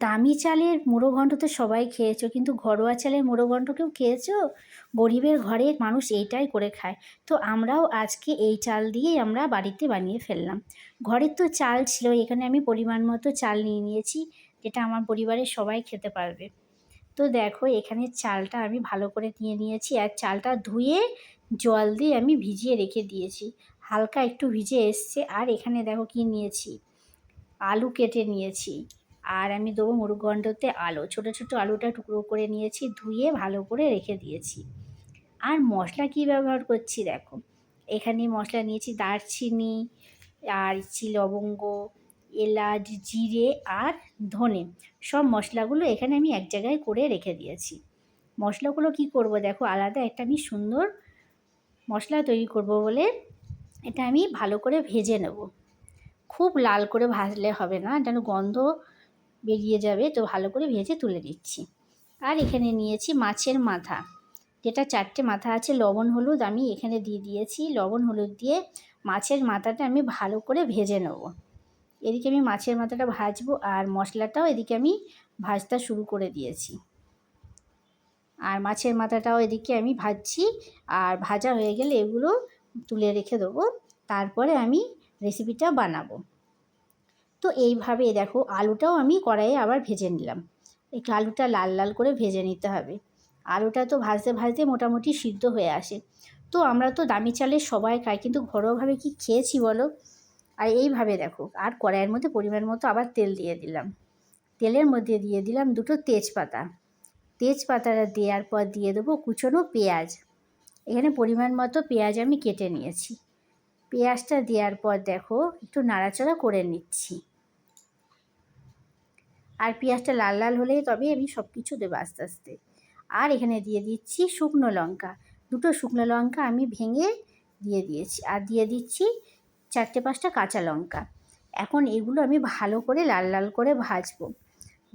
দামি চালের মুড়ো ঘন্ট তো সবাই খেয়েছো, কিন্তু ঘরোয়া চালের মুড়ো ঘন্ট কেউ খেয়েছো? গরিবের ঘরে মানুষ এইটাই করে খায়। তো আমরাও আজকে এই চাল দিয়েই আমরা বাড়িতে বানিয়ে ফেললাম। ঘরের তো চাল ছিল, এখানে আমি পরিমাণ মতো চাল নিয়ে নিয়েছি, যেটা আমার পরিবারের সবাই খেতে পারবে। তো দেখো এখানে চালটা আমি ভালো করে নিয়ে নিয়েছি, আর চালটা ধুয়ে জল দিয়ে আমি ভিজিয়ে রেখে দিয়েছি। হালকা একটু ভিজে এসছে। আর এখানে দেখো কি নিয়েছি, আলু কেটে নিয়েছি। আর আমি দেবো মুড়োঘণ্টতে আলু, ছোটো ছোটো আলুটা টুকরো করে নিয়েছি, ধুয়ে ভালো করে রেখে দিয়েছি। আর মশলা কি ব্যবহার করছি দেখো, এখানে মশলা নিয়েছি দারচিনি, আর লবঙ্গ, এলাচ, জিরে আর ধনে। সব মশলাগুলো এখানে আমি এক জায়গায় করে রেখে দিয়েছি। মশলাগুলো কি করব দেখো, আলাদা একটা আমি সুন্দর মশলা তৈরি করব বলে এটা আমি ভালো করে ভেজে নেব। খুব লাল করে ভাজলে হবে না, যেন গন্ধ বেরিয়ে যাবে, তো ভালো করে ভেজে তুলে দিচ্ছি। আর এখানে নিয়েছি মাছের মাথা, যেটা 4টে মাথা আছে। লবণ হলুদ আমি এখানে দিয়ে দিয়েছি, লবণ হলুদ দিয়ে মাছের মাথাটা আমি ভালো করে ভেজে নেব। এদিকে আমি মাছের মাথাটা ভাজবো, আর মশলাটাও এদিকে আমি ভাজতে শুরু করে দিয়েছি। আর মাছের মাথাটাও এদিকে আমি ভাজছি, আর ভাজা হয়ে গেলে এগুলো তুলে রেখে দেবো। তারপরে আমি রেসিপিটা বানাবো। তো এইভাবে দেখো আলুটাও আমি কড়াইয়ে আবার ভেজে নিলাম। একটু আলুটা লাল লাল করে ভেজে নিতে হবে। আলুটা তো ভাজতে ভাজতে মোটামুটি সিদ্ধ হয়ে আসে। তো আমরা তো দামি চালের সবাই খাই, কিন্তু ঘরোয়াভাবে কি খেয়েছি বলো? আর এইভাবে দেখো, আর কড়াইয়ের মধ্যে পরিমাণ মতো আবার তেল দিয়ে দিলাম। তেলের মধ্যে দিয়ে দিলাম 2টো তেজপাতা। তেজপাতাটা দেওয়ার পর দিয়ে দেবো কুচনো পেঁয়াজ। এখানে পরিমাণ মতো পেঁয়াজ আমি কেটে নিয়েছি। পেঁয়াজটা দেওয়ার পর দেখো একটু নাড়াচাড়া করে নিচ্ছি। আর পেঁয়াজটা লাল লাল হলেই তবে আমি সব কিছু দেবো আস্তে আস্তে। আর এখানে দিয়ে দিচ্ছি শুকনো লঙ্কা, 2টো শুকনো লঙ্কা আমি ভেঙে দিয়ে দিয়েছি। আর দিয়ে দিচ্ছি 4-5টা কাঁচা লঙ্কা। এখন এগুলো আমি ভালো করে লাল লাল করে ভাজবো।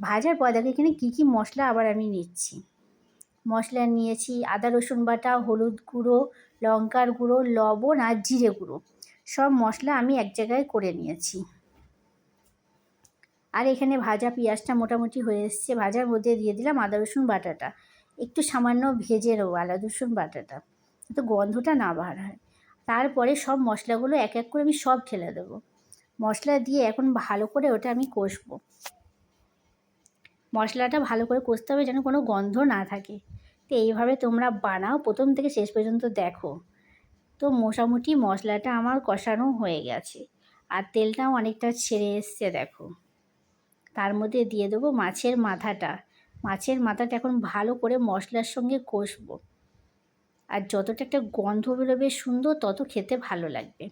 ভাজার পর দেখো এখানে কী কী মশলা আবার আমি নিচ্ছি। মশলা নিয়েছি আদা রসুন বাটা, হলুদ গুঁড়ো, লঙ্কার গুঁড়ো, লবণ আর জিরে গুঁড়ো। সব মশলা আমি এক জায়গায় করে নিয়েছি। আর এখানে ভাজা পেঁয়াজটা মোটামুটি হয়ে এসছে, ভাজার মধ্যে দিয়ে দিলাম আদা রসুন বাটাটা। একটু সামান্য ভেজে নেবো আদা রসুন বাটাটা, যাতে গন্ধটা না বার হয়। তারপরে সব মশলাগুলো এক এক করে আমি সব ঢেলে দেবো। মশলা দিয়ে এখন ভালো করে ওটা আমি কষবো। মশলাটা ভালো করে কষতে হবে, যেন কোনো গন্ধ না থাকে। তো এইভাবে তোমরা বানাও, প্রথম থেকে শেষ পর্যন্ত দেখো। তো মোটামুটি মশলাটা আমার কষানো হয়ে গেছে, আর তেলটাও অনেকটা ছেড়ে এসছে দেখো। তার মধ্যে দিয়ে দেবো মাছের মাথাটা। মাছের মাথাটা এখন ভালো করে মশলার সঙ্গে কষবো। আর যতটা একটা গন্ধ বেরোবে সুন্দর, তত খেতে ভালো লাগবে।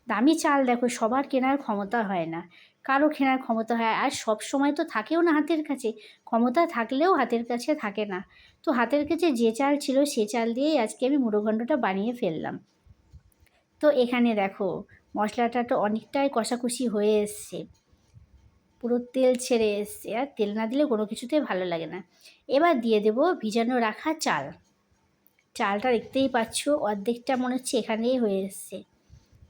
দামি চাল দেখো সবার কেনার ক্ষমতা হয় না, কারো কেনার ক্ষমতা হয়, আর সব সময় তো থাকেও না হাতের কাছে। ক্ষমতা থাকলেও হাতের কাছে থাকে না। তো হাতের কাছে যে চাল ছিল সে চাল দিয়েই আজকে আমি মুড়োঘণ্টটা বানিয়ে ফেললাম। তো এখানে দেখো মশলাটা তো অনেকটাই কষাকষি হয়ে এসছে, পুরো তেল ছেড়ে এসছে। আর তেল না দিলে কোনো কিছুতেই ভালো লাগে না। এবার দিয়ে দেবো ভিজানো রাখা চাল। চালটা দেখতেই পাচ্ছ অর্ধেকটা মনে হচ্ছে এখানেই হয়ে এসছে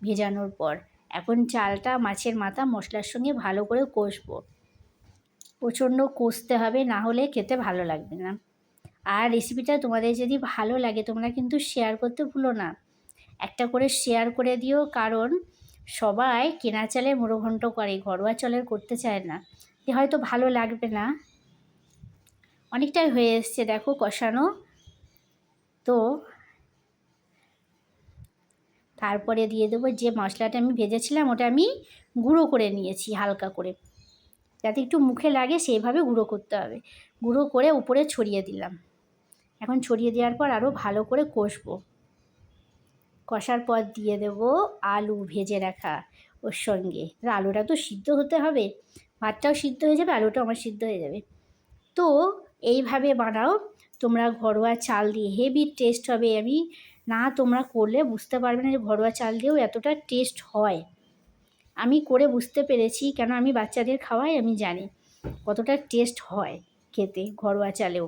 ভেজানোর পর। এখন চালটা মাছের মাথা মশলার সঙ্গে ভালো করে কষবো। প্রচণ্ড কষতে হবে, না হলে খেতে ভালো লাগবে না। আর রেসিপিটা তোমাদের যদি ভালো লাগে তোমরা কিন্তু শেয়ার করতে ভুলো না। একটা করে শেয়ার করে দিও, কারণ সবাই কেনা চালের মুড়োঘণ্ট করে, ঘরোয়া চালের করতে চায় না, যে হয়তো ভালো লাগবে না। অনেকটাই হয়ে এসছে দেখো কষানো। তো তারপরে দিয়ে দেবো যে মশলাটা আমি ভেজেছিলাম, ওটা আমি গুঁড়ো করে নিয়েছি হালকা করে, যাতে একটু মুখে লাগে সেইভাবে গুঁড়ো করতে হবে। গুঁড়ো করে উপরে ছড়িয়ে দিলাম। এখন ছড়িয়ে দেওয়ার পর আরও ভালো করে কষবো। কষার পর দিয়ে দেবো আলু ভেজে রাখা ওর সঙ্গে। আলুটা তো সিদ্ধ হতে হবে, ভাতটাও সিদ্ধ হয়ে যাবে, আলুটাও আমার সিদ্ধ হয়ে যাবে। তো এইভাবে বানাও তোমরা ঘরোয়া চাল দিয়ে, হেভি টেস্ট হবে। আমি না তোমরা করলে বুঝতে পারবে না যে ঘরোয়া চাল দিয়েও এতটা টেস্ট হয়। আমি করে বুঝতে পেরেছি, কেন আমি বাচ্চাদের খাওয়াই, আমি জানি কতটা টেস্ট হয় খেতে ঘরোয়া চালেও।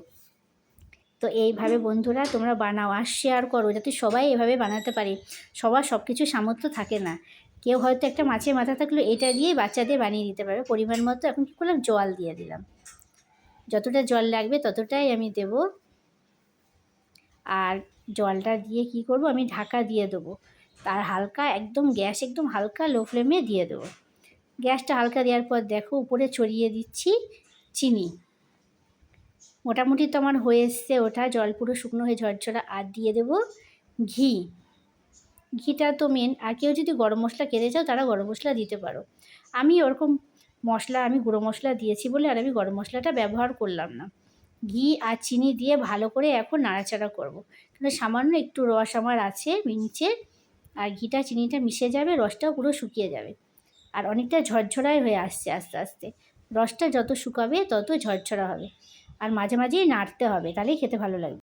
তো এইভাবে বন্ধুরা তোমরা বানাও আর শেয়ার করো, যাতে সবাই এভাবে বানাতে পারে। সবার সব কিছু সামর্থ্য থাকে না, কেউ হয়তো একটা মাছের মাথা থাকলে এটা দিয়েই বাচ্চাদের বানিয়ে দিতে পারবে। পরিমাণ মতো এখন কী করলাম, জল দিয়ে দিলাম। যতটা জল লাগবে ততটাই আমি দেব। আর জলটা দিয়ে কি করব, আমি ঢাকা দিয়ে দেবো। তার হালকা একদম গ্যাস একদম হালকা লো ফ্লেমে দিয়ে দেবো। গ্যাসটা হালকা দেওয়ার পর দেখো উপরে ছড়িয়ে দিচ্ছি চিনি। মোটামুটি তো আমার হয়ে এসছে ওটা, জল পুরো শুকনো হয়ে ঝরঝরা। আর দিয়ে দেবো ঘি। ঘিটা তো মেন। আর কেউ যদি গরম মশলা খেতে চাও তারা গরম মশলা দিতে পারো। আমি ওরকম মশলা, আমি গুঁড়ো মশলা দিয়েছি বলে আর আমি গরম মশলাটা ব্যবহার করলাম না। ঘি আর চিনি দিয়ে ভালো করে এখন নাড়াচাড়া করব। কিন্তু সামান্য একটু রস আমার আছে নিচে, আর ঘিটা চিনিটা মিশে যাবে, রসটাও পুরো শুকিয়ে যাবে। আর অনেকটা ঝরঝরাই হয়ে আসছে আস্তে আস্তে। রসটা যত শুকাবে তত ঝরঝরা হবে। আর মাঝে মাঝেই নাড়তে হবে, তাহলেই খেতে ভালো লাগবে।